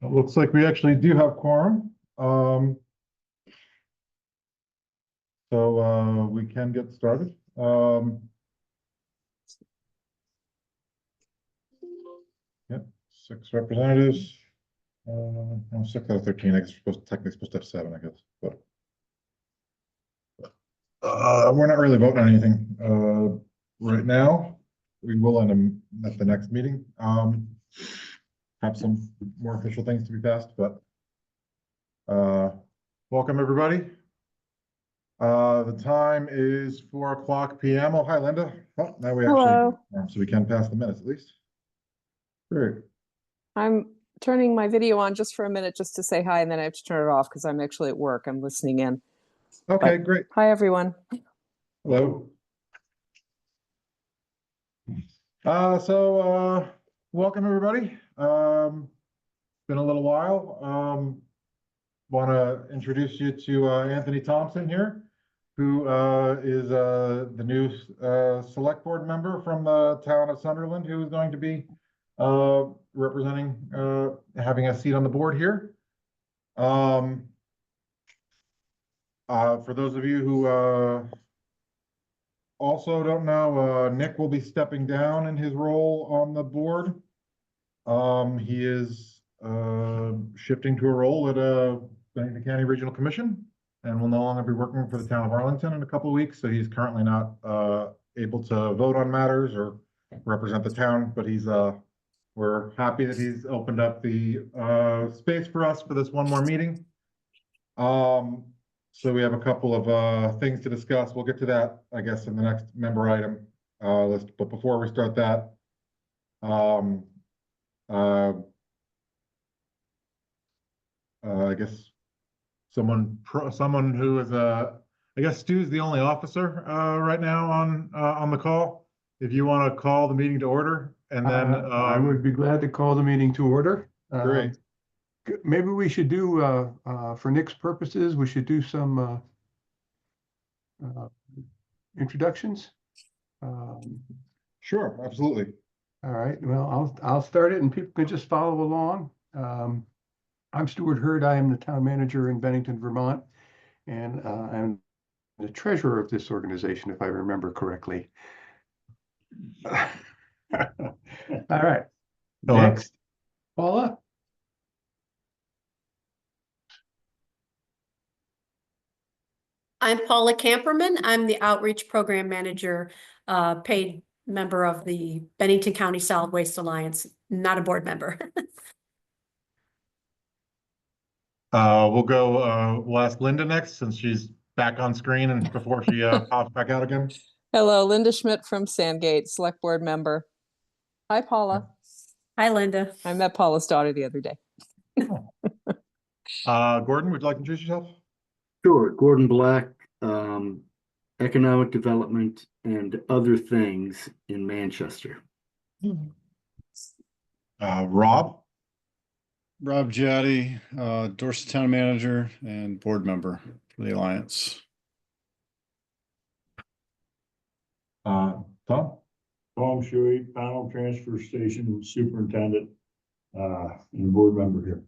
It looks like we actually do have quorum. So we can get started. Yep, 6 representatives. No, 6 out of 13. I guess we're technically supposed to have 7, I guess. But we're not really voting on anything right now. We will end at the next meeting. Have some more official things to be passed, but welcome everybody. The time is 4:00 p.m. Oh, hi, Linda. Oh, now we Hello. actually, so we can pass the minutes at least. Great. I'm turning my video on just for a minute just to say hi, and then I have to turn it off because I'm actually at work. I'm listening in. Okay, But great. hi, everyone. Hello. Welcome everybody. Been a little while. Want to introduce you to Anthony Thompson here, who is the new select board member from the town of Sunderland, who is going to be representing, having a seat on the board here. For those of you who also don't know, Nick will be stepping down in his role on the board. He is shifting to a role at Bennington County Regional Commission and will no longer be working for the town of Arlington in a couple of weeks. So he's currently not able to vote on matters or represent the town, but we're happy that he's opened up the space for us for this one more meeting. So we have a couple of things to discuss. We'll get to that, I guess, in the next member item list. But before we start that, I guess someone who is I guess Stu's the only officer right now on the call. If you want to call the meeting to order, and then I would be glad to call the meeting to order. Great. Maybe we should do for Nick's purposes, we should do some introductions. Sure, absolutely. All right, well, I'll start it and people can just follow along. I'm Stuart Hurd. I am the town manager in Bennington, Vermont, and I'm the treasurer of this organization, if I remember correctly. All right. Hello. Next, Paula. I'm Paula Camperman. I'm the Outreach Program Manager, paid member of the Bennington County Solid Waste Alliance, not a board member. We'll ask Linda next, since she's back on screen and before she pops back out again. Hello, Linda Schmidt from Sandgate, Select Board member. Hi, Paula. Hi, Linda. I met Paula's daughter the other day. Gordon, would you like to introduce yourself? Sure, Gordon Black, economic development and other things in Manchester. Rob Giatti, Dorset Town Manager and board member for the Alliance. Tom? Tom Shuey, Panel Transfer Station Superintendent, and board member here.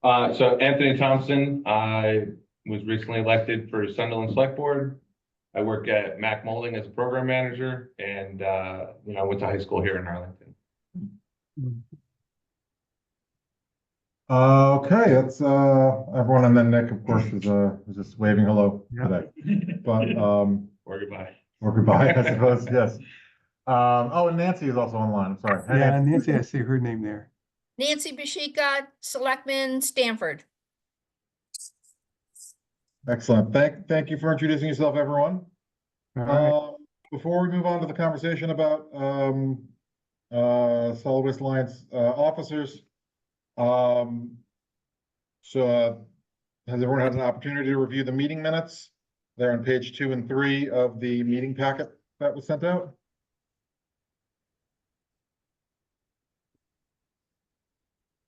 So Anthony Thompson, I was recently elected for Sunderland Select Board. I work at Mac Molding as a program manager, and I went to high school here in Arlington. Okay, that's everyone, and then Nick, of course, is just waving hello today. But Or goodbye. or goodbye, I suppose. Yes. Oh, and Nancy is also online. I'm sorry. Hey, Yeah, Nancy, I see her name there. Nancy Bashika, Selectman Stanford. Excellent. Thank you for introducing yourself, everyone. All right. Before we move on to the conversation about Solid Waste Alliance officers, has everyone had an opportunity to review the meeting minutes? They're on page 2 and 3 of the meeting packet that was sent out.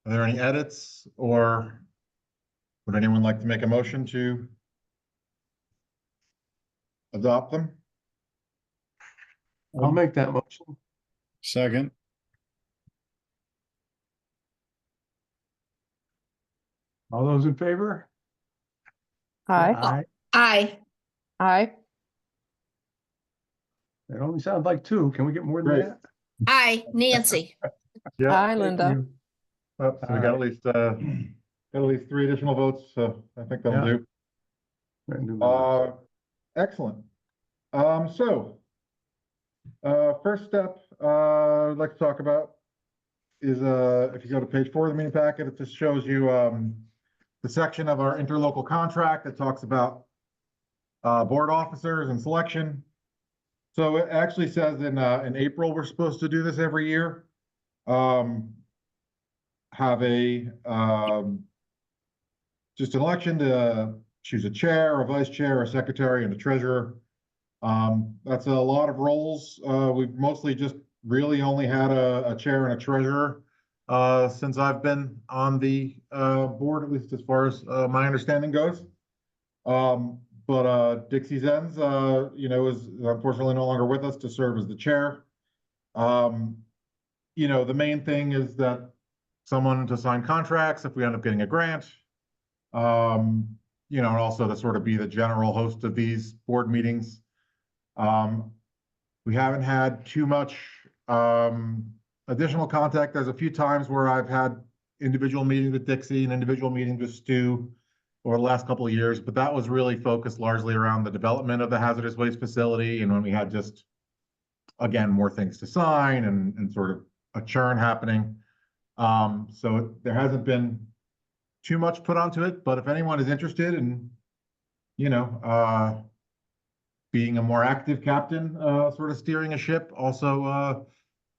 Are there any edits, or would anyone like to make a motion to adopt them? I'll make that motion. Second. All those in favor? Aye. Aye. Aye. Aye. It only sounds like two. Can we get more than Great. that? Aye. Nancy. Yeah. Aye, thank Linda. you. Oh, so we got at least 3 additional votes, so I think that'll Yeah. do. Brand new members. Excellent. So, first step, I'd like to talk about is, if you go to page 4 of the meeting packet, it just shows you, the section of our interlocal contract that talks about, board officers and selection. So it actually says in April, we're supposed to do this every year. Have just an election to choose a chair, a vice chair, a secretary, and a treasurer. That's a lot of roles. We've mostly just really only had a chair and a treasurer since I've been on the board, at least as far as my understanding goes. But Dixie Zenz, is unfortunately no longer with us to serve as the chair. The main thing is that someone to sign contracts if we end up getting a grant. And also to sort of be the general host of these board meetings. We haven't had too much additional contact. There's a few times where I've had individual meetings with Dixie and individual meetings with Stu over the last couple of years, but that was really focused largely around the development of the hazardous waste facility and when we had just, again, more things to sign and sort of a churn happening. So there hasn't been too much put onto it, but if anyone is interested in, being a more active captain, sort of steering a ship, also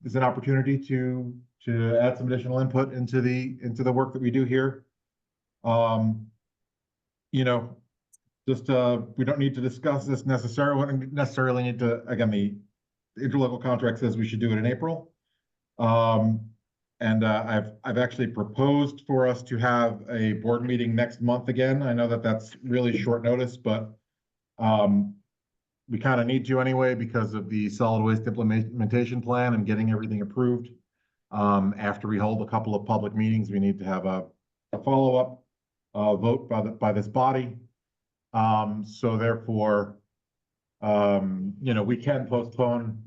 is an opportunity to add some additional input into the work that we do here. Just we don't need to discuss this necessarily. We don't necessarily need to. Again, the interlocal contract says we should do it in April. And I've actually proposed for us to have a board meeting next month again. I know that that's really short notice, but we kind of need to anyway because of the solid waste implementation plan and getting everything approved. After we hold a couple of public meetings, we need to have a follow-up vote by this body. So therefore, we can postpone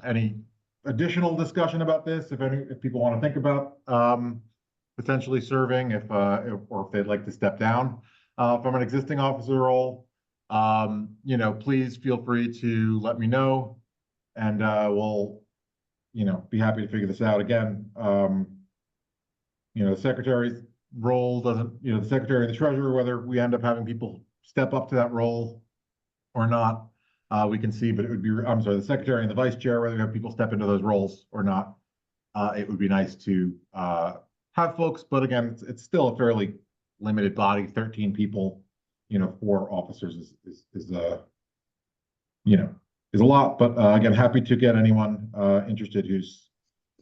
any additional discussion about this if people want to think about potentially serving or if they'd like to step down from an existing officer role. Please feel free to let me know and we'll be happy to figure this out. Again, the secretary's role doesn't, the secretary and the treasurer, whether we end up having people step up to that role or not, we can see, but it would be, I'm sorry, the secretary and the vice chair, whether we have people step into those roles or not. It would be nice to have folks, but again, it's still a fairly limited body, 13 people, 4 officers is a lot, but again, happy to get anyone interested who's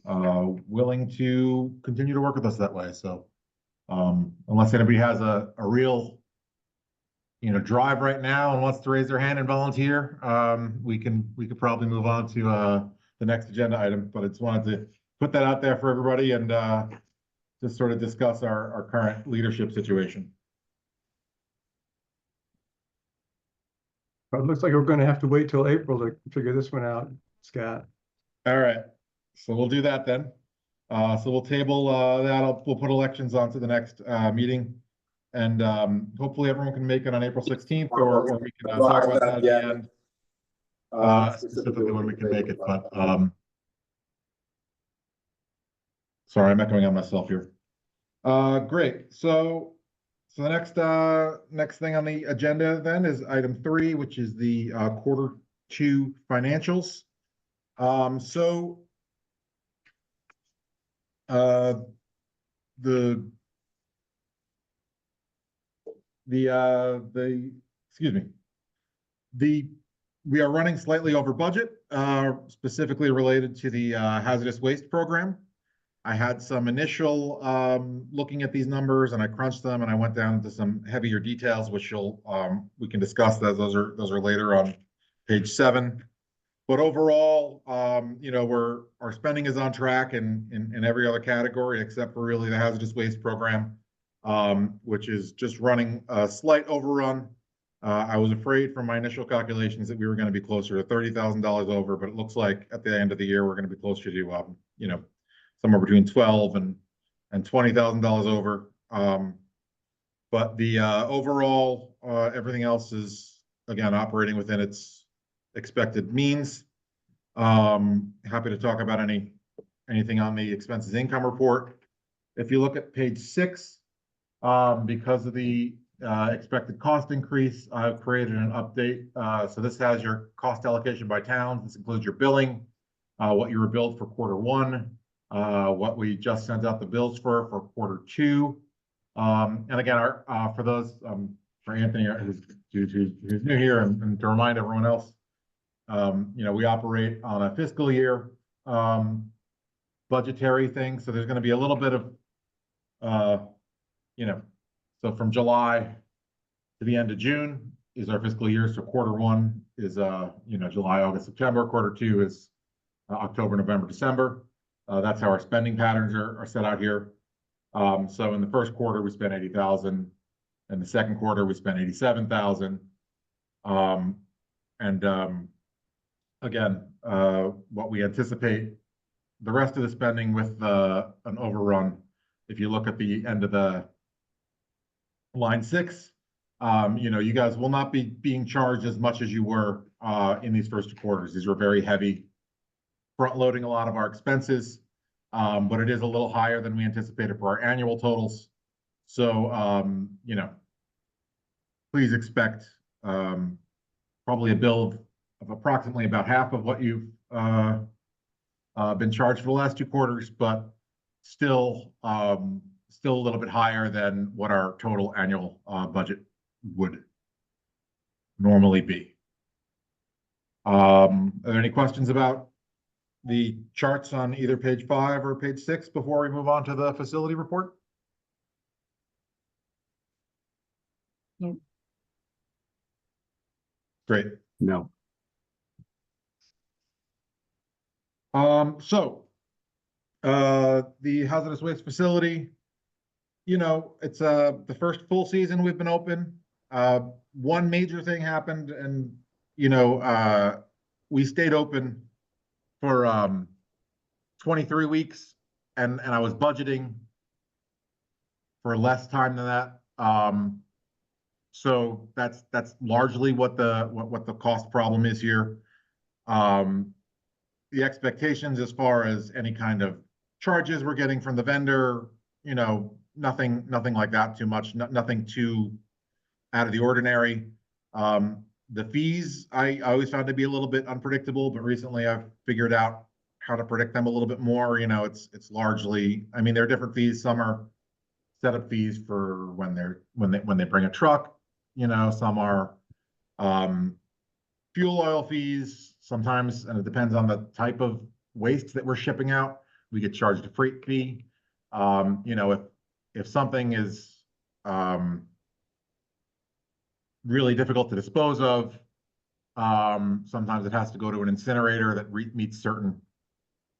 willing to continue to work with us that way. So unless anybody has a real drive right now and wants to raise their hand and volunteer, we could probably move on to the next agenda item, but I just wanted to put that out there for everybody and just sort of discuss our current leadership situation. But it looks like we're going to have to wait till April to figure this one out, Scott. All right, so we'll do that then. So we'll table that. We'll put elections onto the next meeting. And hopefully everyone can make it on April 16th or we can talk about that at the end. Specifically when we can make it, but sorry, I'm echoing on myself here. Great. So the next thing on the agenda then is item 3, which is the quarter 2 financials. We are running slightly over budget, specifically related to the hazardous waste program. I had some initial looking at these numbers and I crunched them and I went down into some heavier details, which we can discuss those. Those are later on page 7. But overall, our spending is on track in every other category except for really the hazardous waste program. which is just running a slight overrun. I was afraid from my initial calculations that we were going to be closer to $30,000 over, but it looks like at the end of the year, we're going to be closer to, somewhere between 12 and $20,000 over. But the overall, everything else is, again, operating within its expected means. Happy to talk about anything on the expenses income report. If you look at page 6, because of the expected cost increase, I've created an update. So this has your cost allocation by towns. This includes your billing, what you were billed for quarter 1, what we just sent out the bills for quarter 2. And again, for those, for Anthony, who's new here, and to remind everyone else, we operate on a fiscal year budgetary thing. So there's going to be a little bit of, so from July to the end of June is our fiscal year. So quarter 1 is, July, August, September. Quarter 2 is October, November, December. That's how our spending patterns are set out here. So in the first quarter, we spent $80,000. In the second quarter, we spent $87,000. Again, what we anticipate the rest of the spending with an overrun. If you look at the end of the line 6, you guys will not be being charged as much as you were in these first 2 quarters. These were very heavy, front loading a lot of our expenses. But it is a little higher than we anticipated for our annual totals. So, please expect probably a bill of approximately about half of what you've been charged for the last 2 quarters, but still a little bit higher than what our total annual budget would normally be. Are there any questions about the charts on either page 5 or page 6 before we move on to the facility report? No. Great. No. So the hazardous waste facility, it's the first full season we've been open. One major thing happened, and we stayed open for 23 weeks, and I was budgeting for less time than that. So that's largely what the cost problem is here. The expectations as far as any kind of charges we're getting from the vendor, nothing like that too much, nothing too out of the ordinary. The fees, I always found to be a little bit unpredictable, but recently I've figured out how to predict them a little bit more. It's largely, there are different fees. Some are setup fees for when they bring a truck. Some are fuel oil fees sometimes, and it depends on the type of waste that we're shipping out. We get charged a freight fee. If something is really difficult to dispose of, sometimes it has to go to an incinerator that meets certain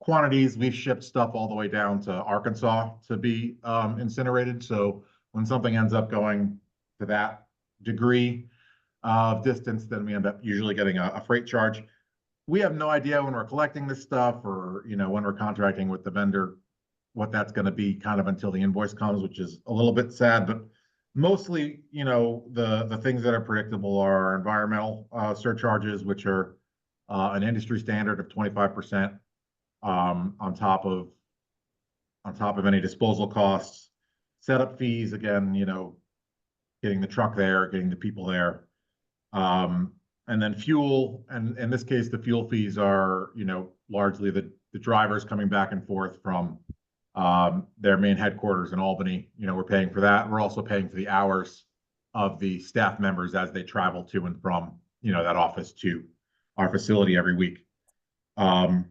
quantities. We've shipped stuff all the way down to Arkansas to be incinerated. So when something ends up going to that degree of distance, then we end up usually getting a freight charge. We have no idea when we're collecting this stuff, or when we're contracting with the vendor, what that's going to be kind of until the invoice comes, which is a little bit sad. But mostly, the things that are predictable are environmental surcharges, which are an industry standard of 25% on top of any disposal costs. Setup fees, again, getting the truck there, getting the people there. And then fuel, and in this case, the fuel fees are, largely the drivers coming back and forth from their main headquarters in Albany. We're paying for that. We're also paying for the hours of the staff members as they travel to and from, that office to our facility every week. Again,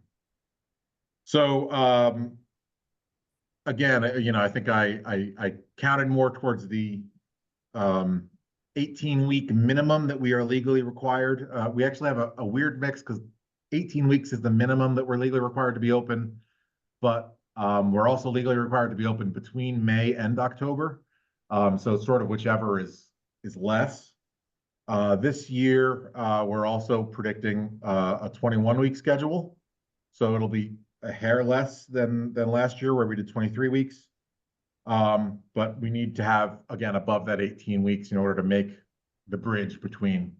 I think I counted more towards the 18-week minimum that we are legally required. We actually have a weird mix because 18 weeks is the minimum that we're legally required to be open, but we're also legally required to be open between May and October. So sort of whichever is less. This year, we're also predicting a 21-week schedule. So it'll be a hair less than last year where we did 23 weeks. But we need to have, again, above that 18 weeks in order to make the bridge between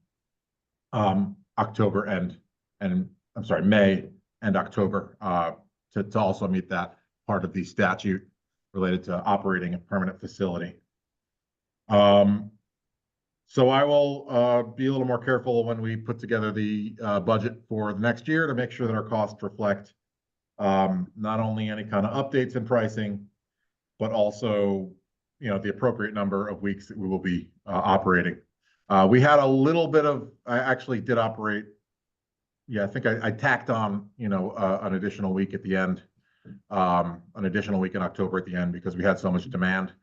October and I'm sorry, May and October, to also meet that part of the statute related to operating a permanent facility. So I will be a little more careful when we put together the budget for the next year to make sure that our costs reflect not only any kind of updates in pricing, but also, you know, the appropriate number of weeks that we will be operating. We had a little bit of, I actually did operate, yeah, I think I tacked on, you know, an additional week at the end, an additional week in October at the end because we had so much demand.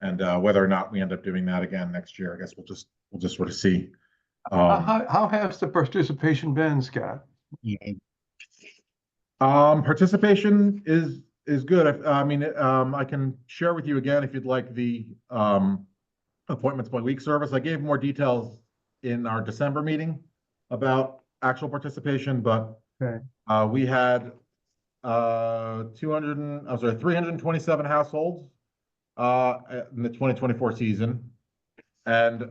And whether or not we end up doing that again next year, I guess we'll just sort of see. How has the participation been, Scott? Participation is good. I mean, I can share with you again if you'd like the appointments by week service. I gave more details in our December meeting about actual participation, but Okay. we had 327 households in the 2024 season. And,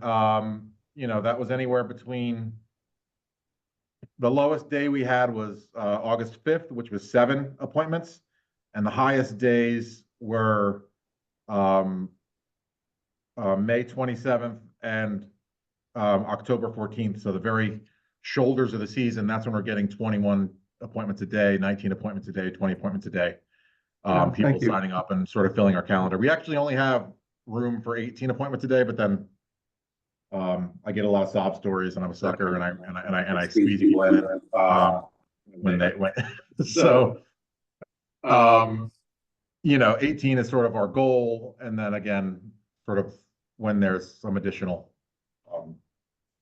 you know, that was anywhere between the lowest day we had was August 5th, which was 7 appointments. And the highest days were May 27th and October 14th. So the very shoulders of the season, that's when we're getting 21 appointments a day, 19 appointments a day, 20 appointments a day. People signing up and sort of filling our calendar. We actually only have room for 18 appointments a day, but then I get a lot of sob stories and I'm a sucker and I squeeze people in when they went. So, you know, 18 is sort of our goal. And then again, sort of when there's some additional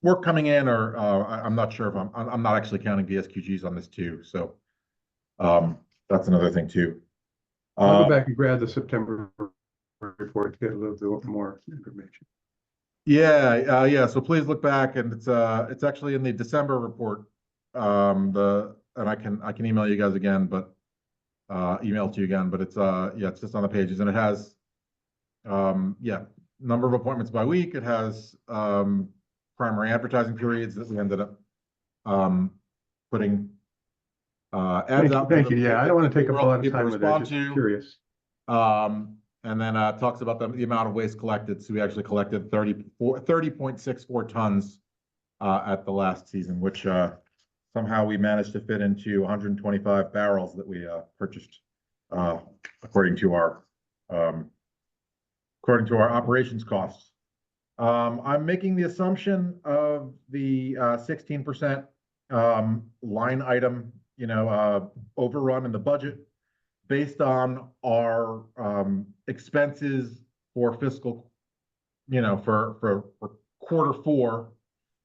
work coming in, or I'm not sure if I'm not actually counting VSQGs on this too. So that's another thing too. I'll go back and grab the September report to get a little bit more information. Yeah. So please look back, and it's actually in the December report. And I can email you guys again, but email to you again. But it's it's just on the pages, and it has number of appointments by week. It has primary advertising periods that we ended up putting ads out. Thank you. Yeah, I don't want to take up a lot of time with that. Just curious. And then talks about the amount of waste collected. So we actually collected 30.64 tons at the last season, which somehow we managed to fit into 125 barrels that we purchased according to our operations costs. I'm making the assumption of the 16% line item, you know, overrun in the budget based on our expenses for fiscal, you know, for Q4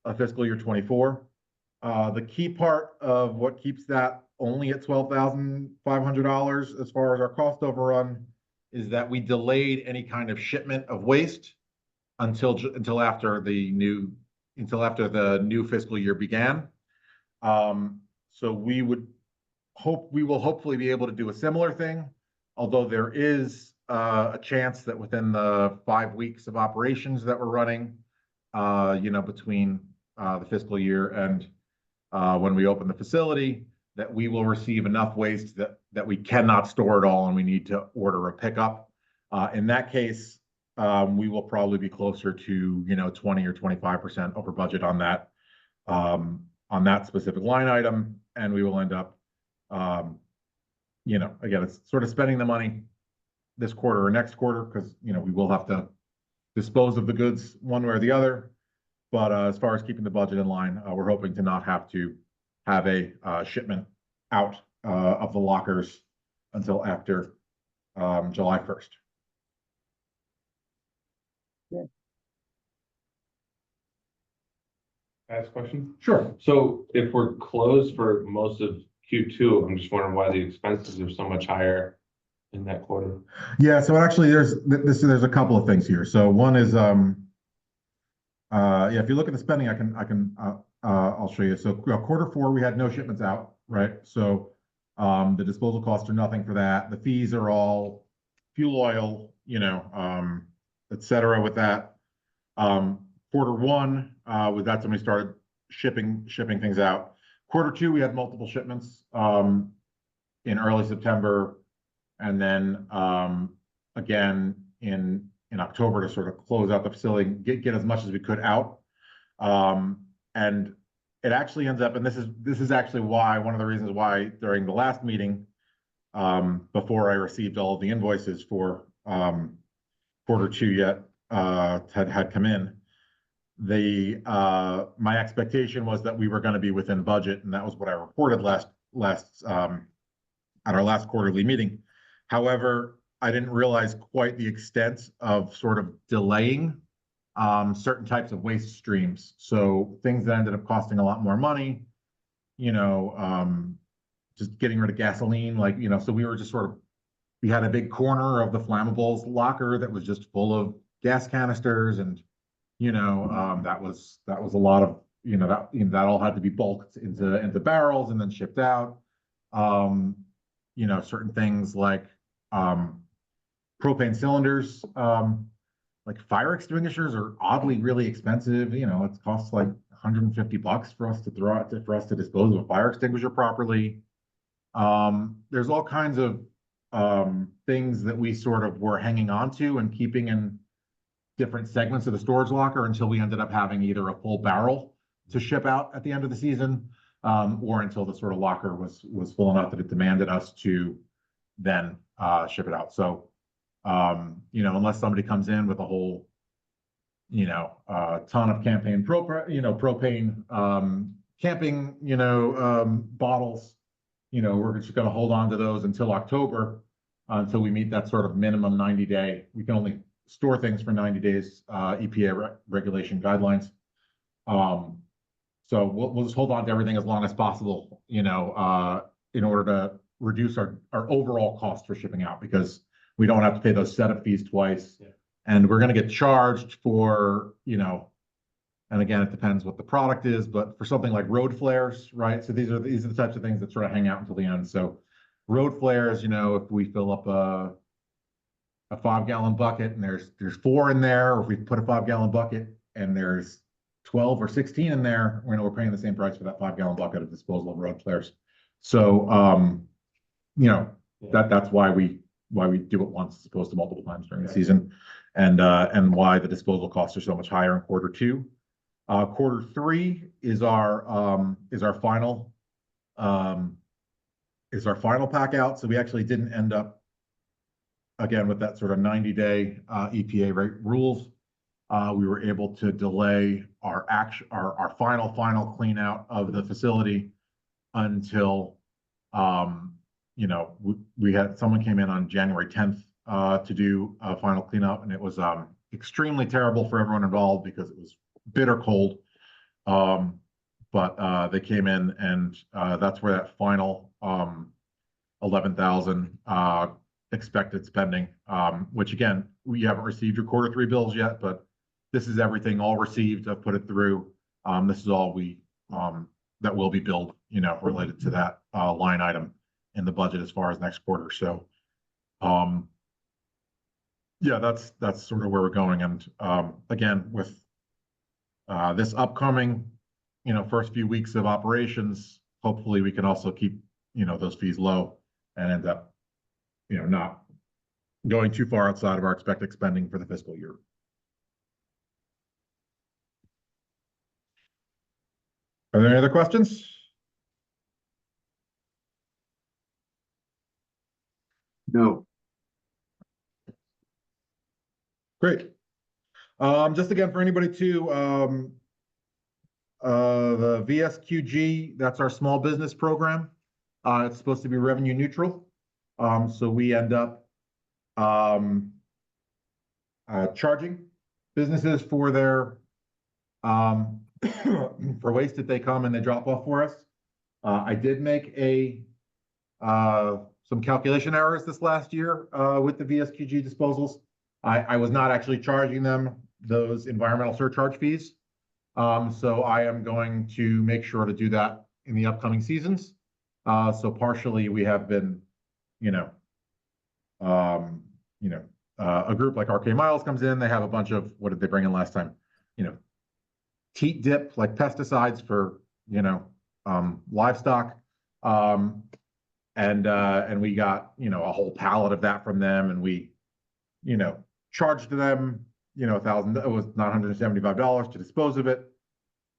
of fiscal year 24. The key part of what keeps that only at $12,500 as far as our cost overrun is that we delayed any kind of shipment of waste until after the new fiscal year began. So we will hopefully be able to do a similar thing, although there is a chance that within the 5 weeks of operations that we're running, you know, between the fiscal year and when we open the facility, that we will receive enough waste that we cannot store it all and we need to order a pickup. In that case, we will probably be closer to, you know, 20 or 25% over budget on that specific line item, and we will end up, you know, again, it's sort of spending the money this quarter or next quarter because, you know, we will have to dispose of the goods one way or the other. But as far as keeping the budget in line, we're hoping to not have to have a shipment out of the lockers until after July 1st. Ask a question? Sure. So if we're closed for most of Q2, I'm just wondering why the expenses are so much higher in that quarter? Yeah, so actually there's a couple of things here. So one is yeah, if you look at the spending, I'll show you. So quarter four, we had no shipments out, right? So the disposal costs are nothing for that. The fees are all fuel oil, et cetera with that. Quarter one, with that's when we started shipping things out. Quarter two, we had multiple shipments in early September, and then again in October to sort of close out the facility, get as much as we could out. And it actually ends up, and this is actually why, one of the reasons why during the last meeting, before I received all of the invoices for quarter two yet had come in. My expectation was that we were going to be within budget, and that was what I reported last at our last quarterly meeting. However, I didn't realize quite the extent of sort of delaying certain types of waste streams. So things that ended up costing a lot more money, just getting rid of gasoline, so we were just we had a big corner of the flammables locker that was just full of gas canisters, and that was a lot of that all had to be bulked into barrels and then shipped out. Certain things like propane cylinders, like fire extinguishers are oddly really expensive. It costs like $150 for us to throw out for us to dispose of a fire extinguisher properly. There's all kinds of things that we sort of were hanging on to and keeping in different segments of the storage locker until we ended up having either a full barrel to ship out at the end of the season, or until the sort of locker was full enough that it demanded us to then ship it out. So, unless somebody comes in with a whole, ton of propane camping, bottles, we're just going to hold on to those until October, until we meet that sort of minimum 90-day. We can only store things for 90 days, EPA regulation guidelines. So we'll just hold on to everything as long as possible, in order to reduce our overall cost for shipping out, because we don't have to pay those setup fees twice. Yeah. And we're going to get charged for, and again, it depends what the product is, but for something like road flares, right? So these are the types of things that sort of hang out until the end. So road flares, if we fill up a 5-gallon bucket and there's 4 in there, or if we put a 5-gallon bucket and there's 12 or 16 in there, we're paying the same price for that 5-gallon bucket of disposal of road flares. So, that's why we do it once as opposed to multiple times during the season, and why the disposal costs are so much higher in quarter two. Quarter three is our final pack out. So we actually didn't end up, again, with that sort of 90-day EPA rules. We were able to delay our final clean out of the facility until we had someone came in on January 10th to do a final cleanup, and it was extremely terrible for everyone involved because it was bitter cold. But they came in, and that's where that final 11,000 expected spending, which again, we haven't received your quarter three bills yet, but this is everything all received. I've put it through. This is all that will be billed, related to that line item in the budget as far as next quarter. So, yeah, that's sort of where we're going. And again, with this upcoming, first few weeks of operations, hopefully we can also keep, those fees low and end up, not going too far outside of our expected spending for the fiscal year. Are there any other questions? No. Great. Just again, for anybody too, the VSQG, that's our small business program. It's supposed to be revenue neutral. So we end up charging businesses for their for waste that they come and they drop off for us. I did make some some calculation errors this last year with the VSQG disposals. I was not actually charging them those environmental surcharge fees. So I am going to make sure to do that in the upcoming seasons. So partially we have been, a group like RK Miles comes in, they have a bunch of, what did they bring in last time? Teat dip, like pesticides for, livestock. And we got, a whole pallet of that from them, and we, charged them, it was $975 to dispose of it.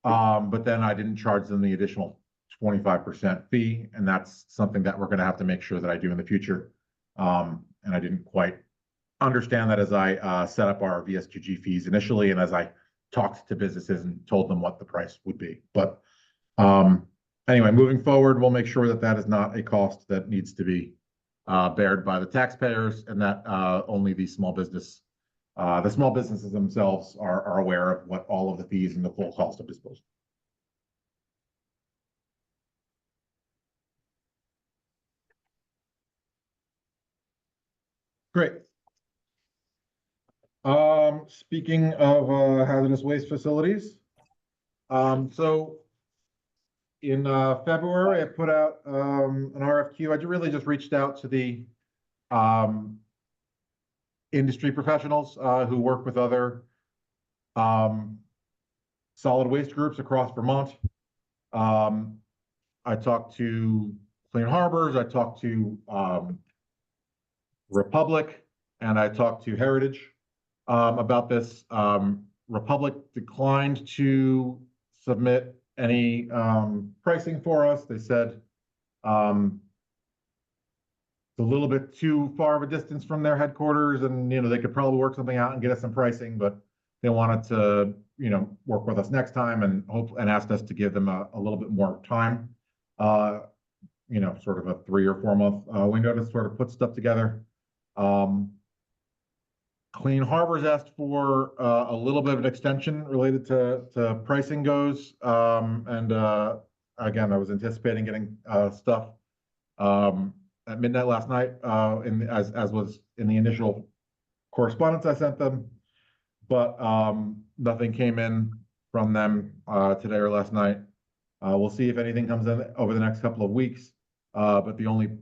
But then I didn't charge them the additional 25% fee, and that's something that we're going to have to make sure that I do in the future. And I didn't quite understand that as I set up our VSQG fees initially, and as I talked to businesses and told them what the price would be. But anyway, moving forward, we'll make sure that that is not a cost that needs to be bared by the taxpayers, and that only the small businesses themselves are aware of what all of the fees and the full cost of disposal. Great. Speaking of hazardous waste facilities, so in February, I put out an RFQ. I really just reached out to the industry professionals who work with other solid waste groups across Vermont. I talked to Clean Harbors, I talked to Republic, and I talked to Heritage about this. Republic declined to submit any pricing for us. They said it's a little bit too far of a distance from their headquarters, and they could probably work something out and get us some pricing, but they wanted to work with us next time and asked us to give them a little bit more time, sort of a 3 or 4 month window to sort of put stuff together. Clean Harbors asked for a little bit of an extension related to pricing goes. Again, I was anticipating getting stuff at midnight last night, as was in the initial correspondence I sent them, but nothing came in from them today or last night. We'll see if anything comes in over the next couple of weeks, but the only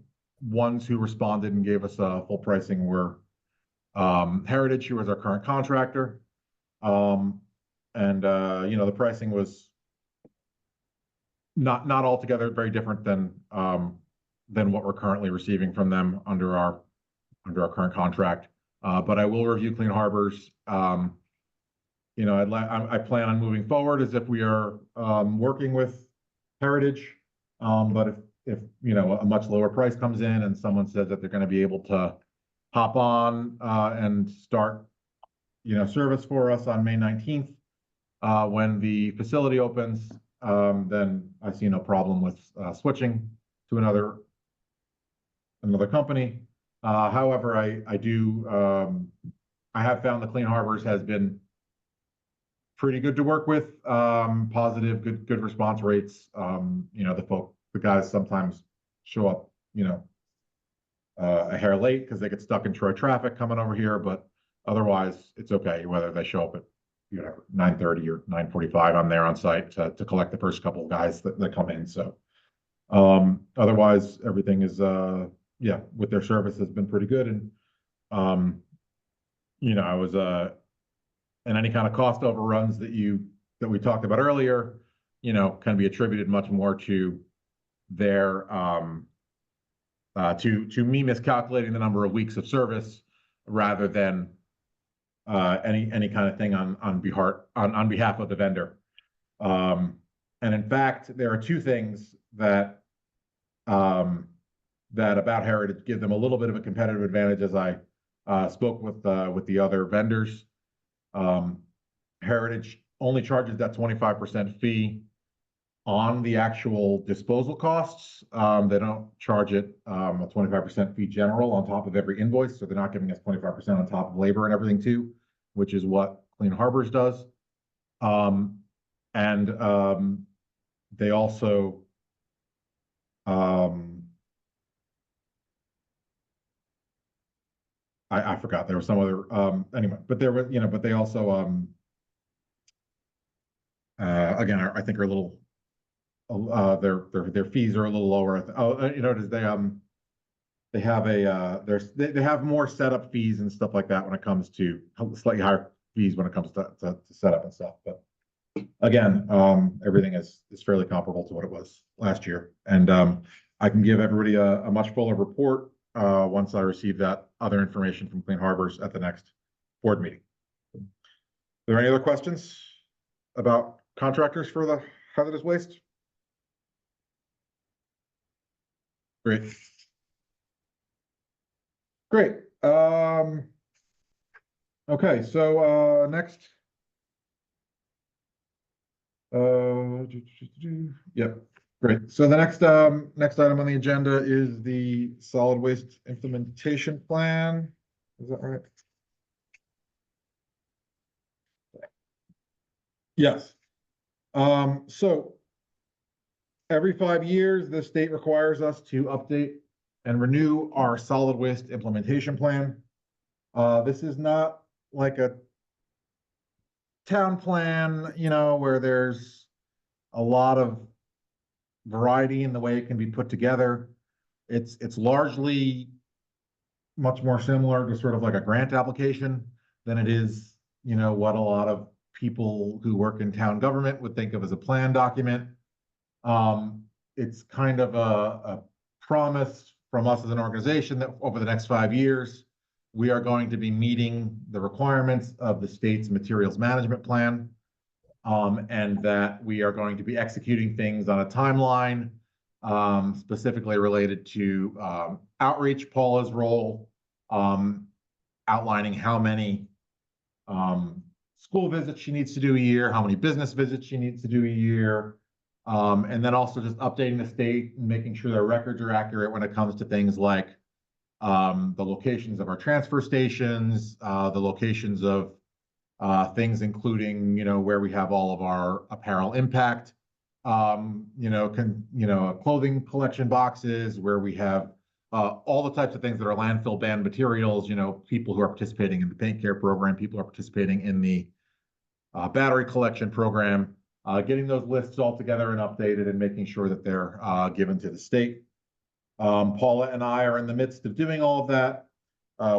ones who responded and gave us full pricing were Heritage, who was our current contractor. The pricing was not altogether very different than what we're currently receiving from them under our current contract. But I will review Clean Harbors. I plan on moving forward as if we are working with Heritage. But if a much lower price comes in and someone says that they're going to be able to hop on and start service for us on May 19th when the facility opens, then I see no problem with switching to another company. However, I have found the Clean Harbors has been pretty good to work with, positive, good response rates. The guys sometimes show up, a hair late because they get stuck in Troy traffic coming over here, but otherwise it's okay whether they show up at 9:30 or 9:45. I'm there on site to collect the first couple of guys that come in. So otherwise everything is with their service has been pretty good. And I was and any kind of cost overruns that we talked about earlier, can be attributed much more to their to me miscalculating the number of weeks of service rather than any kind of thing on behalf of the vendor. And in fact, there are two things that about Heritage give them a little bit of a competitive advantage. As I spoke with the other vendors, Heritage only charges that 25% fee on the actual disposal costs. They don't charge it a 25% fee general on top of every invoice. So they're not giving us 25% on top of labor and everything too, which is what Clean Harbors does. They also I forgot, there was some other, anyway, but there was, but they also, again, I think are a little, their fees are a little lower. Oh, does they have they have more setup fees and stuff like that when it comes to slightly higher fees when it comes to setup and stuff. But again, everything is fairly comparable to what it was last year. And I can give everybody a much fuller report once I receive that other information from Clean Harbors at the next board meeting. Are there any other questions about contractors for the hazardous waste? Great. Great. Okay, so next. Yep, great. So the next item on the agenda is the solid waste implementation plan. Is that right? Yes. So every 5 years, the state requires us to update and renew our solid waste implementation plan. This is not like a town plan, where there's a lot of variety in the way it can be put together. It's largely much more similar to sort of like a grant application than it is, what a lot of people who work in town government would think of as a plan document. It's kind of a promise from us as an organization that over the next 5 years, we are going to be meeting the requirements of the state's materials management plan, and that we are going to be executing things on a timeline, specifically related to outreach, Paula's role, outlining how many school visits she needs to do a year, how many business visits she needs to do a year, and then also just updating the state and making sure their records are accurate when it comes to things like the locations of our transfer stations, the locations of things including, where we have all of our apparel impact, clothing collection boxes, where we have all the types of things that are landfill banned materials, people who are participating in the paint care program, people who are participating in the battery collection program, getting those lists all together and updated and making sure that they're given to the state. Paula and I are in the midst of doing all of that.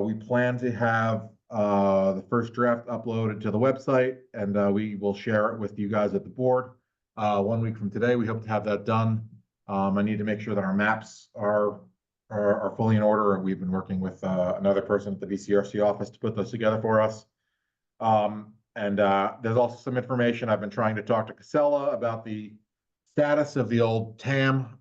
We plan to have the first draft uploaded to the website, and we will share it with you guys at the board. 1 week from today, we hope to have that done. I need to make sure that our maps are fully in order. We've been working with another person at the VCRC office to put those together for us. And there's also some information. I've been trying to talk to Casella about the status of the old TAM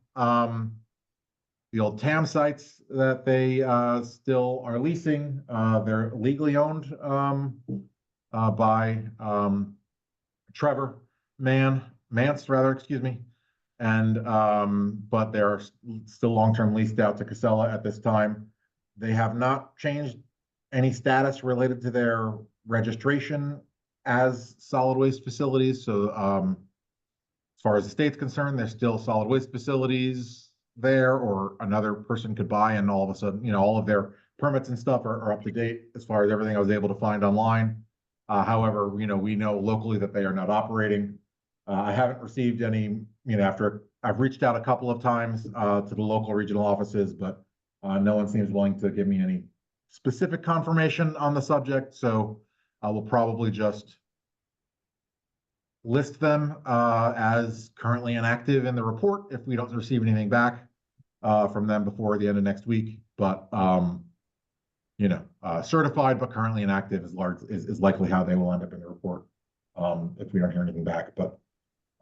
sites that they still are leasing. They're legally owned by Trevor Mance, excuse me. And but they're still long-term leased out to Casella at this time. They have not changed any status related to their registration as solid waste facilities. So as far as the state's concerned, they're still solid waste facilities there, or another person could buy, and all of a sudden, all of their permits and stuff are up to date as far as everything I was able to find online. However, we know locally that they are not operating. I haven't received any, after I've reached out a couple of times to the local regional offices, but no one seems willing to give me any specific confirmation on the subject. So I will probably just list them as currently inactive in the report if we don't receive anything back from them before the end of next week. But certified but currently inactive is likely how they will end up in the report if we don't hear anything back. But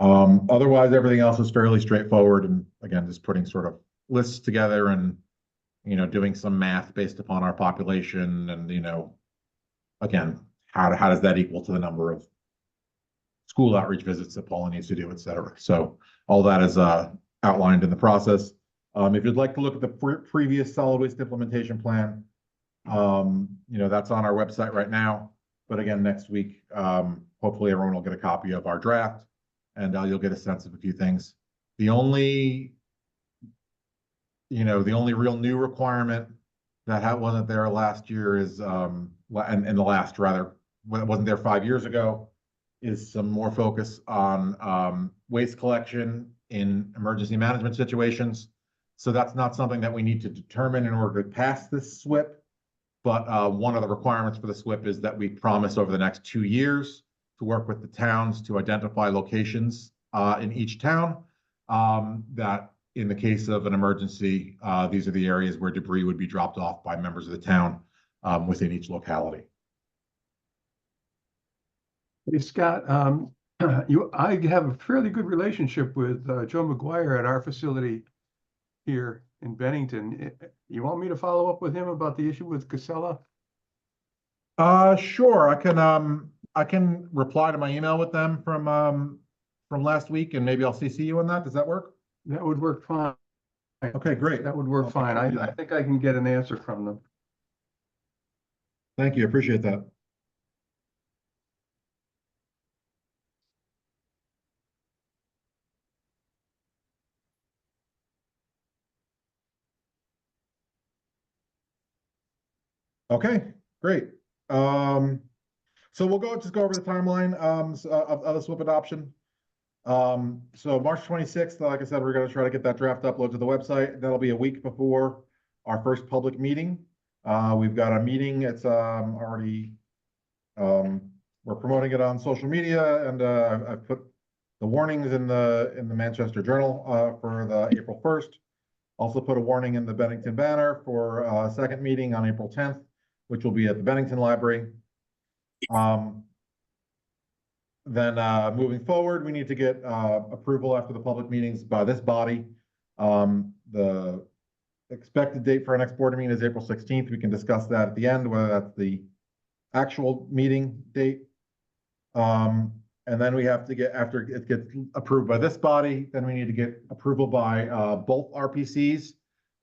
otherwise, everything else is fairly straightforward. And again, just putting sort of lists together and doing some math based upon our population, and again, how does that equal to the number of school outreach visits that Paula needs to do, et cetera. So all that is outlined in the process. If you'd like to look at the previous solid waste implementation plan, that's on our website right now. But again, next week, hopefully everyone will get a copy of our draft, and you'll get a sense of a few things. The only real new requirement that wasn't there last year is, and the last rather, when it wasn't there 5 years ago, is some more focus on waste collection in emergency management situations. So that's not something that we need to determine in order to pass this SWIP. But one of the requirements for the SWIP is that we promise over the next 2 years to work with the towns to identify locations in each town that in the case of an emergency, these are the areas where debris would be dropped off by members of the town within each locality. Hey, Scott, I have a fairly good relationship with Joe McGuire at our facility here in Bennington. You want me to follow up with him about the issue with Casella? Sure. I can reply to my email with them from last week, and maybe I'll CC you on that. Does that work? That would work fine. Okay, great. That would work fine. I think I can get an answer from them. Thank you. Appreciate that. Okay, great. So we'll just go over the timeline of the SWIP adoption. So March 26th, like I said, we're going to try to get that draft upload to the website. That'll be a week before our first public meeting. We've got a meeting. It's already we're promoting it on social media, and I've put the warnings in the Manchester Journal for the April 1st. Also put a warning in the Bennington Banner for a second meeting on April 10th, which will be at the Bennington Library. Then moving forward, we need to get approval after the public meetings by this body. The expected date for our next board meeting is April 16th. We can discuss that at the end, whether that's the actual meeting date. And then we have to get, after it gets approved by this body, then we need to get approval by both RPCs.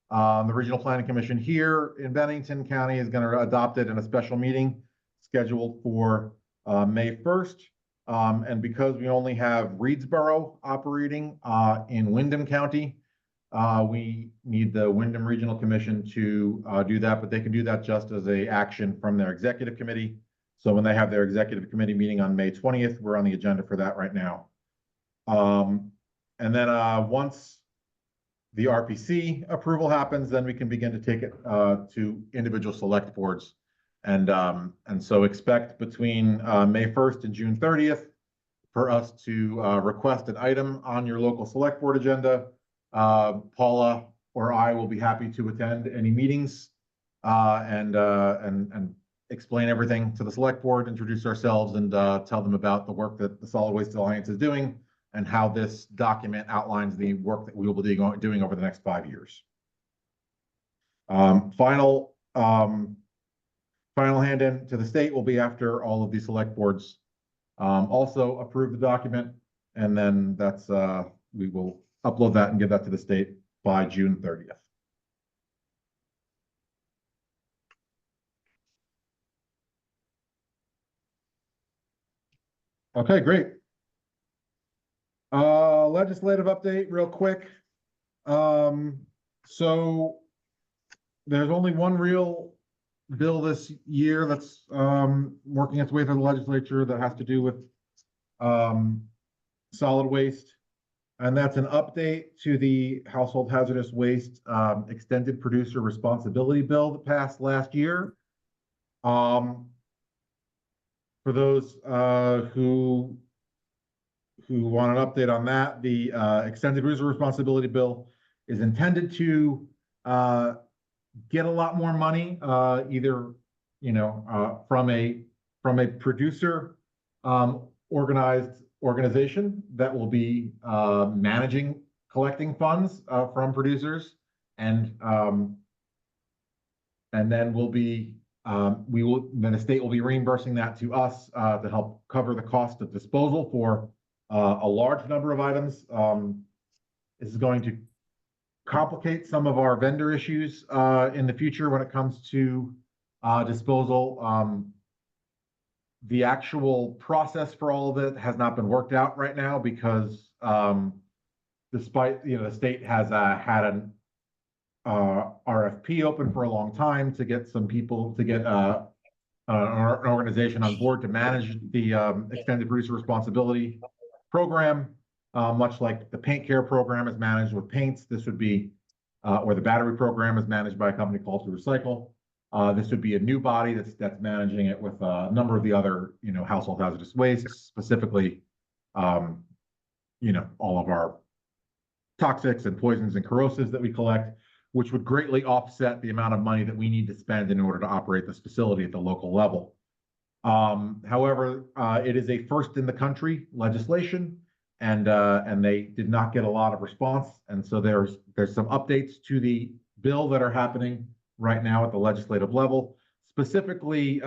The Regional Planning Commission here in Bennington County is going to adopt it in a special meeting scheduled for May 1st. And because we only have Reedsboro operating in Windham County, we need the Windham Regional Commission to do that, but they can do that just as an action from their executive committee. So when they have their executive committee meeting on May 20th, we're on the agenda for that right now. And then once the RPC approval happens, then we can begin to take it to individual select boards. And so expect between May 1st and June 30th for us to request an item on your local select board agenda. Paula or I will be happy to attend any meetings and explain everything to the select board, introduce ourselves, and tell them about the work that the Solid Waste Alliance is doing and how this document outlines the work that we will be doing over the next 5 years. Final hand in to the state will be after all of the select boards also approve the document, and then that's we will upload that and give that to the state by June 30th. Okay, great. Legislative update real quick. So there's only one real bill this year that's working its way through the legislature that has to do with solid waste. And that's an update to the Household Hazardous Waste Extended Producer Responsibility Bill that passed last year. For those who want an update on that, the Extended Producer Responsibility Bill is intended to get a lot more money, either from a producer organization that will be managing collecting funds from producers, and then then the state will be reimbursing that to us to help cover the cost of disposal for a large number of items. This is going to complicate some of our vendor issues in the future when it comes to disposal. The actual process for all of it has not been worked out right now because despite the state has had RFP open for a long time to get some people, to get an organization on board to manage the extended producer responsibility program. Much like the paint care program is managed with paints, this would be, or the battery program is managed by a company called To Recycle. This would be a new body that's managing it with a number of the other, household hazardous wastes, specifically, all of our toxics and poisons and corrosives that we collect, which would greatly offset the amount of money that we need to spend in order to operate this facility at the local level. However, it is a first in the country legislation, and they did not get a lot of response. And so there's some updates to the bill that are happening right now at the legislative level, specifically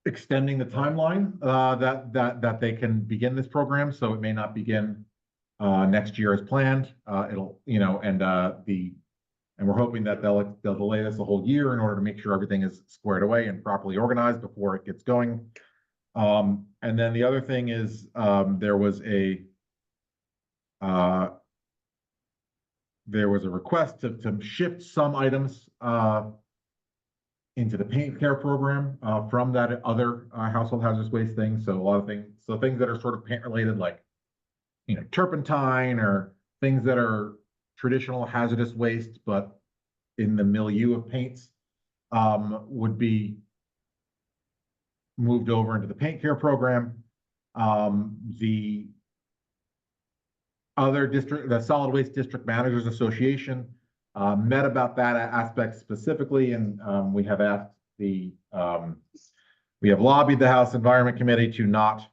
extending the timeline that they can begin this program. So it may not begin next year as planned. It'll, and we're hoping that they'll delay this a whole year in order to make sure everything is squared away and properly organized before it gets going. And then the other thing is there was a request to shift some items into the paint care program from that other household hazardous waste thing. So a lot of things, things that are sort of paint related, like, turpentine, or things that are traditional hazardous waste, but in the milieu of paints, would be moved over into the paint care program. The Solid Waste District Managers Association met about that aspect specifically, and we have lobbied the House Environment Committee to not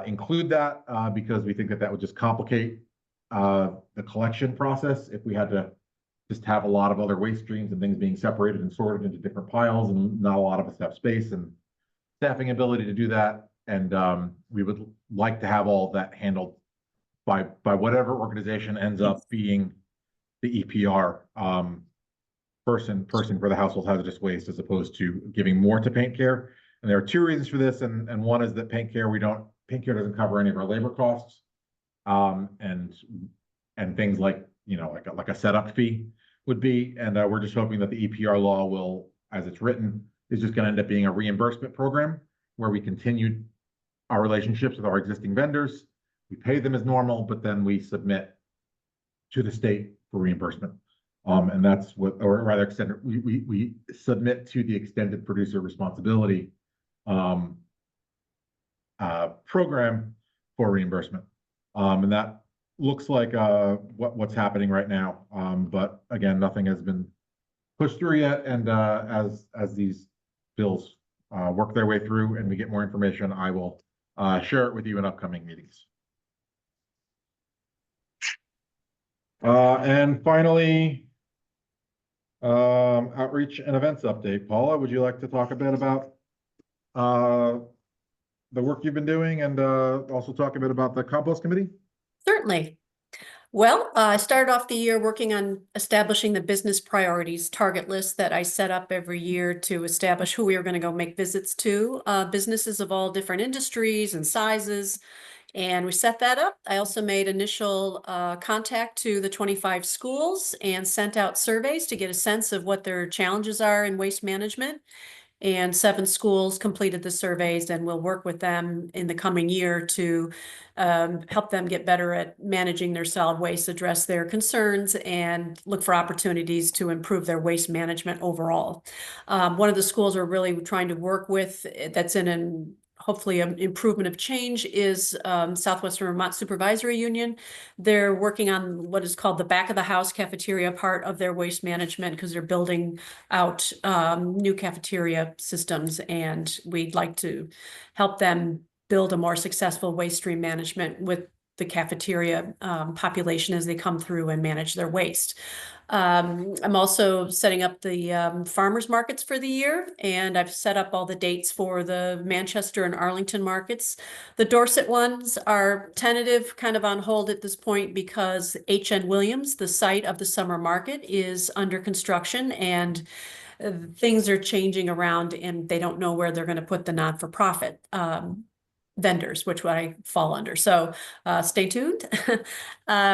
include that because we think that would just complicate the collection process if we had to just have a lot of other waste streams and things being separated and sorted into different piles, and not a lot of us have space and staffing ability to do that. And we would like to have all of that handled by whatever organization ends up being the EPR person for the household hazardous waste, as opposed to giving more to paint care. And there are two reasons for this, and one is that paint care doesn't cover any of our labor costs, and things like like a setup fee would be. And we're just hoping that the EPR law will, as it's written, is just going to end up being a reimbursement program where we continue our relationships with our existing vendors. We pay them as normal, but then we submit to the state for reimbursement. And that's what, or rather extended, we submit to the extended producer responsibility program for reimbursement. And that looks like what's happening right now. But again, nothing has been pushed through yet. And as these bills work their way through and we get more information, I will share it with you in upcoming meetings. And finally, outreach and events update. Paula, would you like to talk a bit about the work you've been doing, and also talk a bit about the compost committee? Certainly. Well, I started off the year working on establishing the business priorities target list that I set up every year to establish who we were going to go make visits to, businesses of all different industries and sizes. And we set that up. I also made initial contact to the 25 schools and sent out surveys to get a sense of what their challenges are in waste management. And 7 schools completed the surveys, and we'll work with them in the coming year to help them get better at managing their solid waste, address their concerns, and look for opportunities to improve their waste management overall. One of the schools we're really trying to work with that's in an hopefully an improvement of change is Southwestern Vermont Supervisory Union. They're working on what is called the back of the house cafeteria part of their waste management, because they're building out new cafeteria systems, and we'd like to help them build a more successful waste stream management with the cafeteria population as they come through and manage their waste. I'm also setting up the farmers markets for the year, and I've set up all the dates for the Manchester and Arlington markets. The Dorset ones are tentative, kind of on hold at this point, because H.N. Williams, the site of the summer market, is under construction, and things are changing around, and they don't know where they're going to put the not-for-profit. vendors, which I fall under. So stay tuned.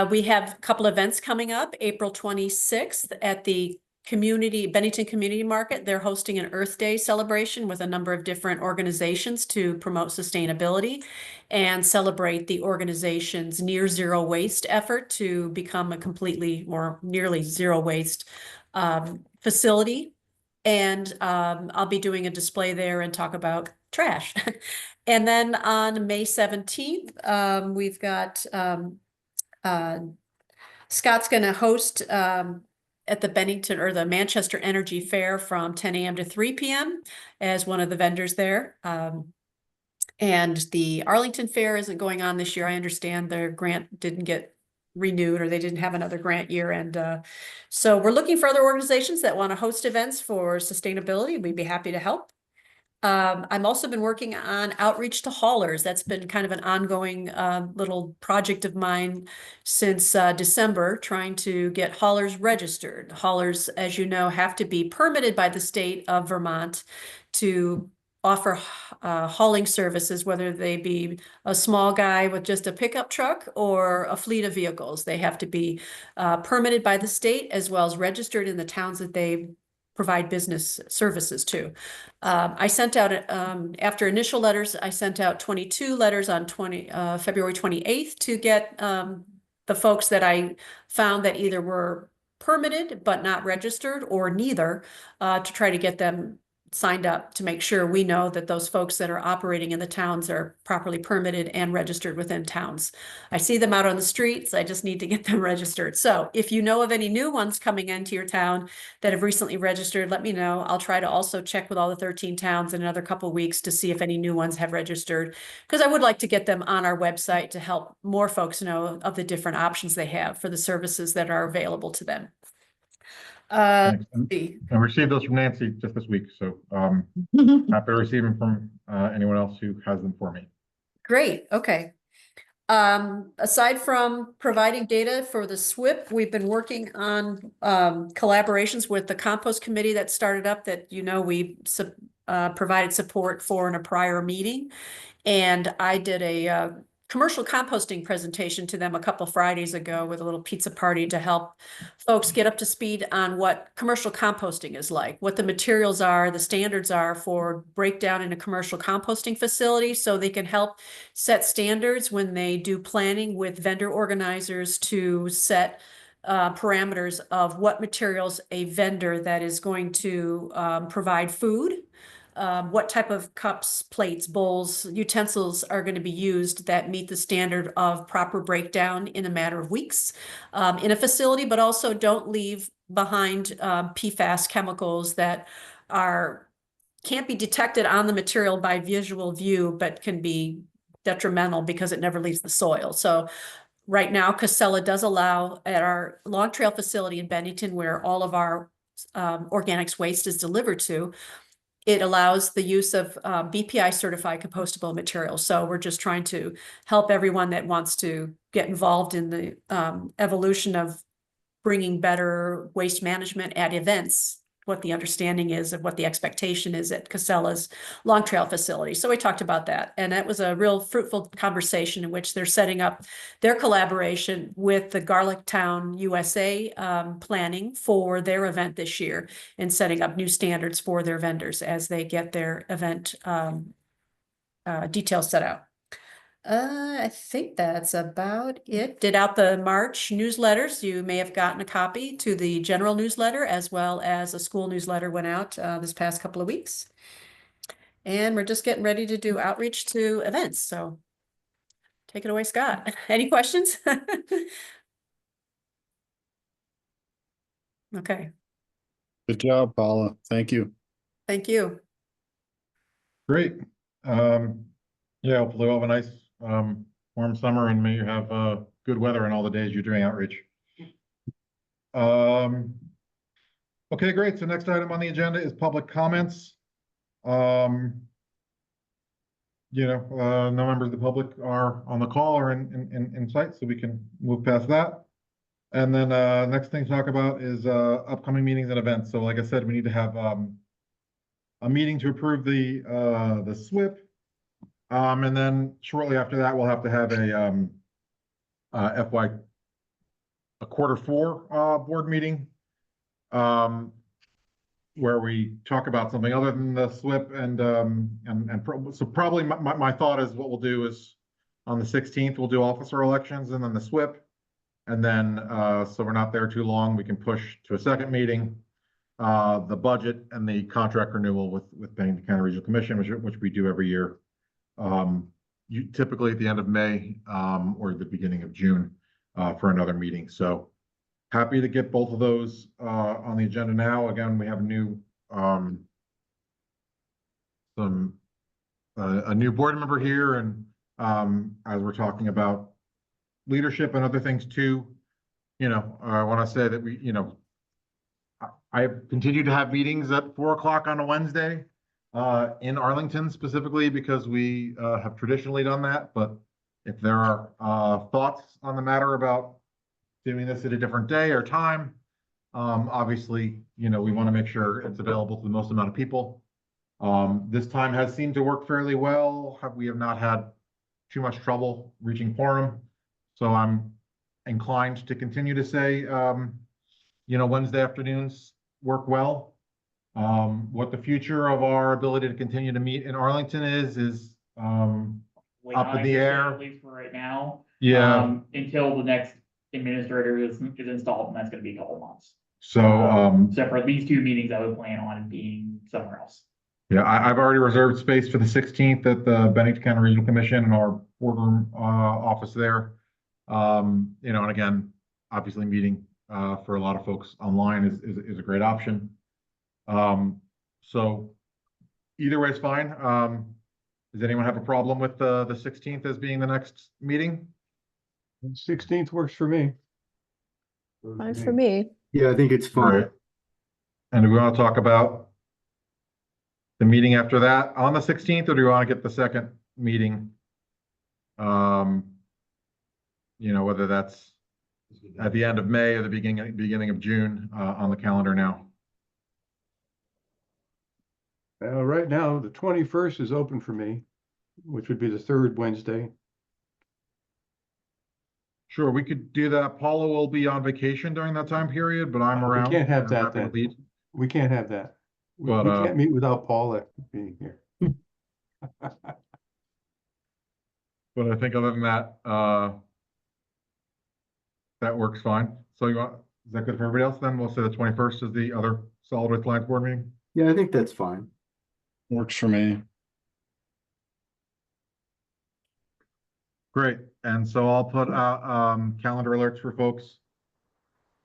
We have a couple events coming up. April 26th at the Bennington Community Market. They're hosting an Earth Day celebration with a number of different organizations to promote sustainability and celebrate the organization's near zero waste effort to become a completely or nearly zero waste facility. And I'll be doing a display there and talk about trash. And then on May 17th, we've got Scott's going to host at the Bennington or the Manchester Energy Fair from 10 a.m. to 3 p.m. as one of the vendors there. And the Arlington Fair isn't going on this year. I understand their grant didn't get renewed or they didn't have another grant year. And so we're looking for other organizations that want to host events for sustainability. We'd be happy to help. I've also been working on outreach to haulers. That's been kind of an ongoing little project of mine since December, trying to get haulers registered. Haulers, as you know, have to be permitted by the state of Vermont to offer hauling services, whether they be a small guy with just a pickup truck or a fleet of vehicles. They have to be permitted by the state as well as registered in the towns that they provide business services to. I sent out, after initial letters, I sent out 22 letters on February 28th to get the folks that I found that either were permitted but not registered or neither, to try to get them signed up to make sure we know that those folks that are operating in the towns are properly permitted and registered within towns. I see them out on the streets. I just need to get them registered. So if you know of any new ones coming into your town that have recently registered, let me know. I'll try to also check with all the 13 towns in another couple of weeks to see if any new ones have registered, because I would like to get them on our website to help more folks know of the different options they have for the services that are available to them. Thanks. I received those from Nancy just this week, so happy to receive them from anyone else who has them for me. Great. Okay. Aside from providing data for the SWIP, we've been working on collaborations with the compost committee that started up that, you know, we provided support for in a prior meeting. And I did a commercial composting presentation to them a couple Fridays ago with a little pizza party to help folks get up to speed on what commercial composting is like, what the materials are, the standards are for breakdown in a commercial composting facility, so they can help set standards when they do planning with vendor organizers to set parameters of what materials a vendor that is going to provide food, what type of cups, plates, bowls, utensils are going to be used that meet the standard of proper breakdown in a matter of weeks in a facility, but also don't leave behind PFAS chemicals that can't be detected on the material by visual view, but can be detrimental because it never leaves the soil. So right now, Casella does allow at our Long Trail facility in Bennington, where all of our organics waste is delivered to, it allows the use of BPI certified compostable materials. So we're just trying to help everyone that wants to get involved in the evolution of bringing better waste management at events, what the understanding is of what the expectation is at Casella's Long Trail facility. So we talked about that, and that was a real fruitful conversation in which they're setting up their collaboration with the Garlic Town USA planning for their event this year and setting up new standards for their vendors as they get their event details set out. I think that's about it. Did out the March newsletters. You may have gotten a copy to the general newsletter, as well as a school newsletter went out this past couple of weeks. And we're just getting ready to do outreach to events. So take it away, Scott. Any questions? Okay. Good job, Paula. Thank you. Thank you. Great. Yeah, hopefully we'll have a nice warm summer, and may you have good weather in all the days you're doing outreach. Okay, great. So next item on the agenda is public comments. No members of the public are on the call or in sight, so we can move past that. And then next thing to talk about is upcoming meetings and events. So like I said, we need to have a meeting to approve the SWIP. And then shortly after that, we'll have to have a quarter four board meeting. Where we talk about something other than the SWIP so probably my thought is what we'll do is on the 16th, we'll do officer elections and then the SWIP. And then, so we're not there too long, we can push to a second meeting, the budget and the contract renewal with Bennington County Regional Commission, which we do every year. Typically at the end of May, or the beginning of June, for another meeting. So happy to get both of those on the agenda now. Again, we have a new a new board member here, and as we're talking about leadership and other things too, I want to say that I continue to have meetings at 4 o'clock on a Wednesday in Arlington specifically because we have traditionally done that. But if there are thoughts on the matter about doing this at a different day or time, obviously, we want to make sure it's available to the most amount of people. This time has seemed to work fairly well. We have not had too much trouble reaching quorum. So I'm inclined to continue to say, Wednesday afternoons work well. What the future of our ability to continue to meet in Arlington is up in the air. At least for right now. Yeah. Until the next administrator is installed, and that's gonna be a couple months. So, So for these 2 meetings, I would plan on being somewhere else. yeah, I've already reserved space for the 16th at the Bennington County Regional Commission in our boardroom office there. And again, obviously meeting for a lot of folks online is a great option. So either way is fine. Does anyone have a problem with the 16th as being the next meeting? 16th works for me. Fine for me. Yeah, I think it's fine. Right. And do we want to talk about the meeting after that on the 16th, or do we want to get the second meeting? Whether that's at the end of May or the beginning of June on the calendar now. Right now, the 21st is open for me, which would be the 3rd Wednesday. Sure, we could do that. Paula will be on vacation during that time period, but I'm We around. can't have I'm that happy to then. lead. We can't have that. We But, can't meet without Paula being here. But I think other than that, that works fine. So is that good for everybody else then? We'll say the 21st is the other solid waste alliance board meeting. Yeah, I think that's fine. Works for me. Great. And so I'll put out calendar alerts for folks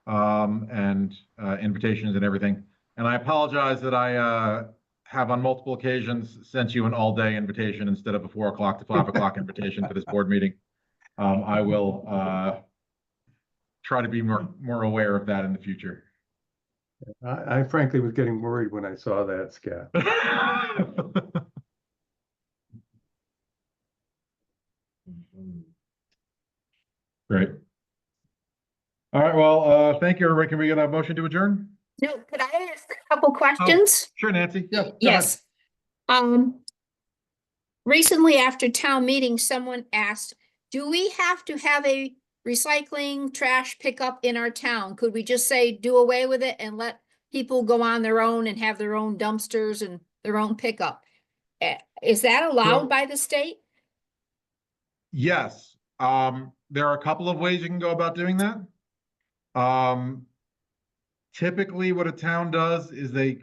and invitations and everything. And I apologize that I have on multiple occasions sent you an all-day invitation instead of a 4 o'clock to 5 o'clock invitation for this board meeting. I will try to be more aware of that in the future. I frankly was getting worried when I saw that, Scott. Great. All right, well, thank you, everybody. Can we get a motion to adjourn? No, could I ask a couple questions? Sure, Nancy. Yeah. go ahead. Yes. Recently after town meeting, someone asked, do we have to have a recycling trash pickup in our town? Could we just say do away with it and let people go on their own and have their own dumpsters and their own pickup? Is that So- allowed by the state? Yes, there are a couple of ways you can go about doing that. Typically, what a town does is they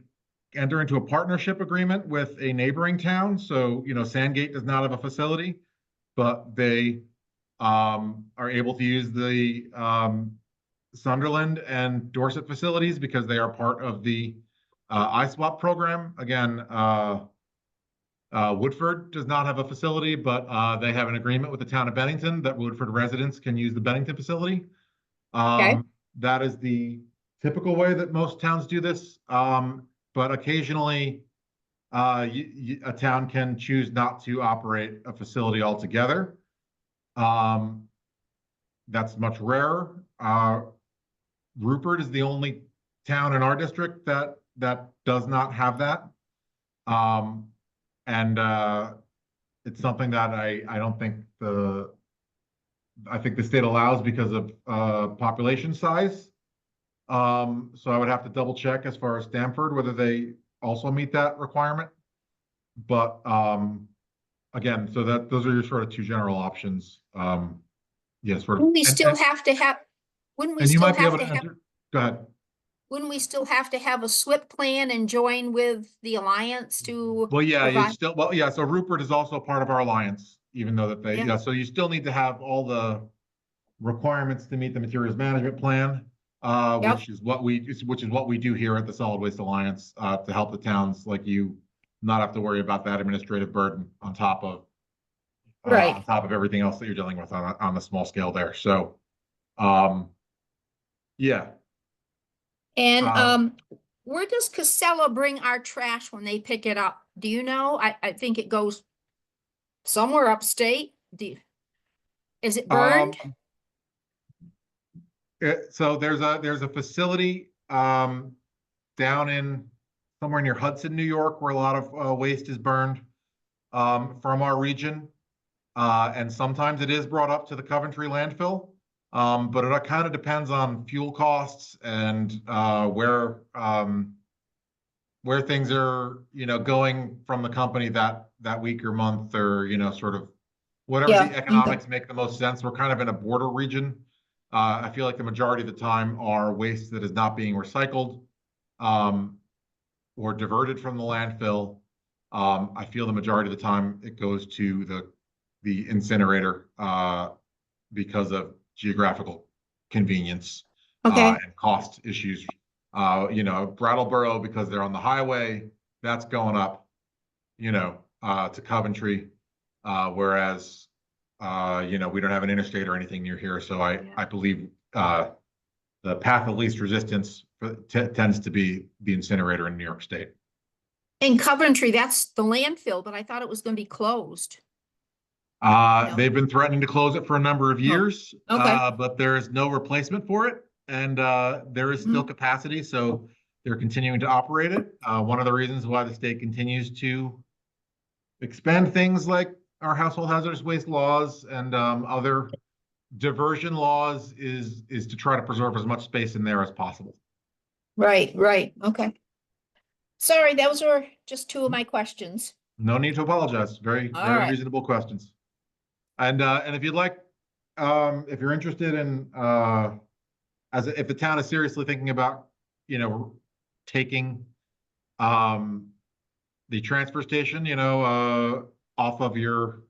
enter into a partnership agreement with a neighboring town. So, Sandgate does not have a facility, but they are able to use the Sunderland and Dorset facilities because they are part of the iSwap program. Again, Woodford does not have a facility, but they have an agreement with the town of Bennington that Woodford residents can use the Bennington facility. Okay. That is the typical way that most towns do this. But occasionally, a town can choose not to operate a facility altogether. That's much rarer. Rupert is the only town in our district that does not have that. And it's something that I don't think I think the state allows because of population size. So I would have to double check as far as Stamford, whether they also meet that requirement. But again, so those are your sort of two general options. Yeah, sort of. Wouldn't we still have to have, wouldn't we And you still might be able have to to have, enter, go ahead. wouldn't we still have to have a SWIP plan and join with the Alliance to Well, yeah, you provide? still, well, yeah, so Rupert is also part of our alliance, even though that they, Yeah. yeah, so you still need to have all the requirements to meet the materials management plan, Yep. which is what we do here at the Solid Waste Alliance, to help the towns like you not have to worry about that administrative burden on top of Right. on top of everything else that you're dealing with on the small scale there. So, yeah, And Um, where does Casella bring our trash when they pick it up? Do you know? I think it goes somewhere upstate. Is it burned? So there's a facility down in somewhere near Hudson, New York, where a lot of waste is burned from our region. And sometimes it is brought up to the Coventry landfill. But it kind of depends on fuel costs and where things are, going from the company that week or month, or sort of whatever Yeah. the economics make the most sense. We're kind of in a border region. I feel like the majority of the time are waste that is not being recycled or diverted from the landfill. I feel the majority of the time it goes to the incinerator because of geographical convenience Okay. and cost issues. Brattleboro, because they're on the highway, that's going up, to Coventry. Whereas, we don't have an interstate or anything near here. So I believe the path of least resistance tends to be the incinerator in New York State. In Coventry, that's the landfill, but I thought it was going to be closed. No. They've been threatening to close it for a number of years, okay. but there is no replacement for it. And there is still capacity, so they're continuing to operate it. One of the reasons why the state continues to expand things like our household hazardous waste laws and other diversion laws is to try to preserve as much space in there as possible. Right. Okay. Sorry, those were just two of my questions. No need to apologize. Very All right. reasonable questions. And if you'd like, if you're interested in if the town is seriously thinking about, taking the transfer station, off of your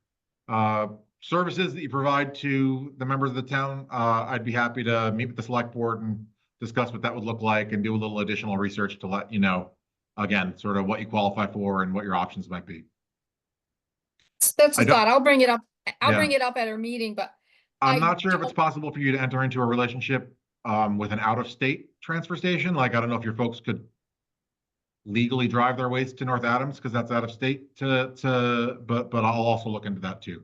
services that you provide to the members of the town, I'd be happy to meet with the select board and discuss what that would look like and do a little additional research to let you know, again, sort of what you qualify for and what your options might be. That's I a don't- thought. I'll bring it up. I'll Yeah. bring it up at our meeting, but I'm I not sure if it's don't- possible for you to enter into a relationship with an out-of-state transfer station. Like, I don't know if your folks could legally drive their waste to North Adams because that's out of state but I'll also look into that too.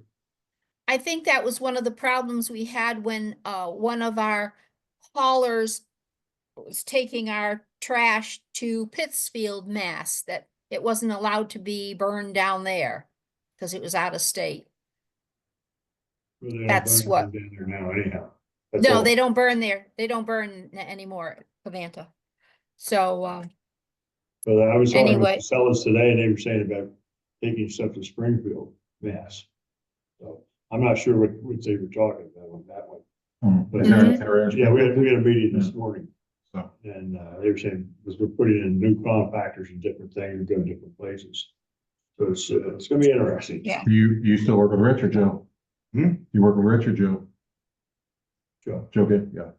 I think that was one of the problems we had when one of our haulers was taking our trash to Pittsfield, Mass, that it wasn't allowed to be burned down there because it was out of state. Well, they don't That's burn what- anything down there now anyhow. That's No, all. they don't burn there. They don't burn anymore at Covanta. So, But I was talking Anyway. with sellers today and they were saying about taking stuff to Springfield, Mass. So I'm not sure what they were talking about on that one. But yeah, we had a meeting this morning. So, And they were saying, because we're putting in new compactors and different things, and going different places. So it's gonna be interesting. yeah. you still work with Rich or Joe? Hmm? You work with Rich or Joe? Sure. Joe did, yeah.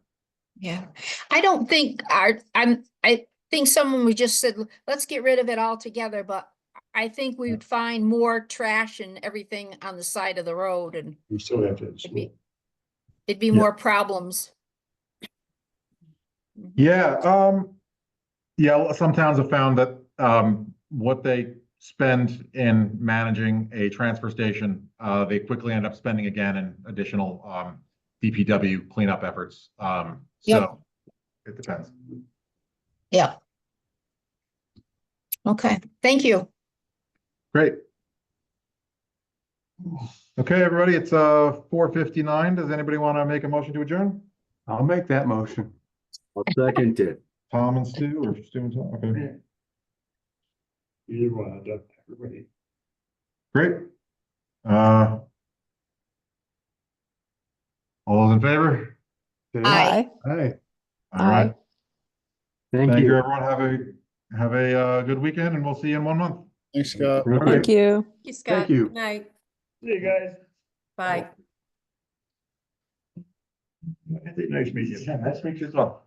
Yeah, I don't think I think someone we just said, let's get rid of it altogether, but I think we would find more trash and everything on the side of the road and We still have to. it'd be Yeah. more problems. Yeah, some towns have found that what they spend in managing a transfer station, they quickly end up spending again in additional DPW cleanup efforts. So it depends. Yeah. Okay, thank you. Great. Okay, everybody, it's 4:59. Does anybody want to make a motion to adjourn? I'll make that motion. I'll second it. Tom and Stu, or Stu and Tom? Okay, Either one, I don't, everybody. great. All those in favor? Aye. Aye. All right. Thank Thank you, you. everyone. Have a good weekend, and we'll see you in 1 month. Thanks, Scott. Okay. Thank you. Thank you, Scott. Thank you. Good night. See you guys. Bye. I think nice meeting you. Nice to meet you as well.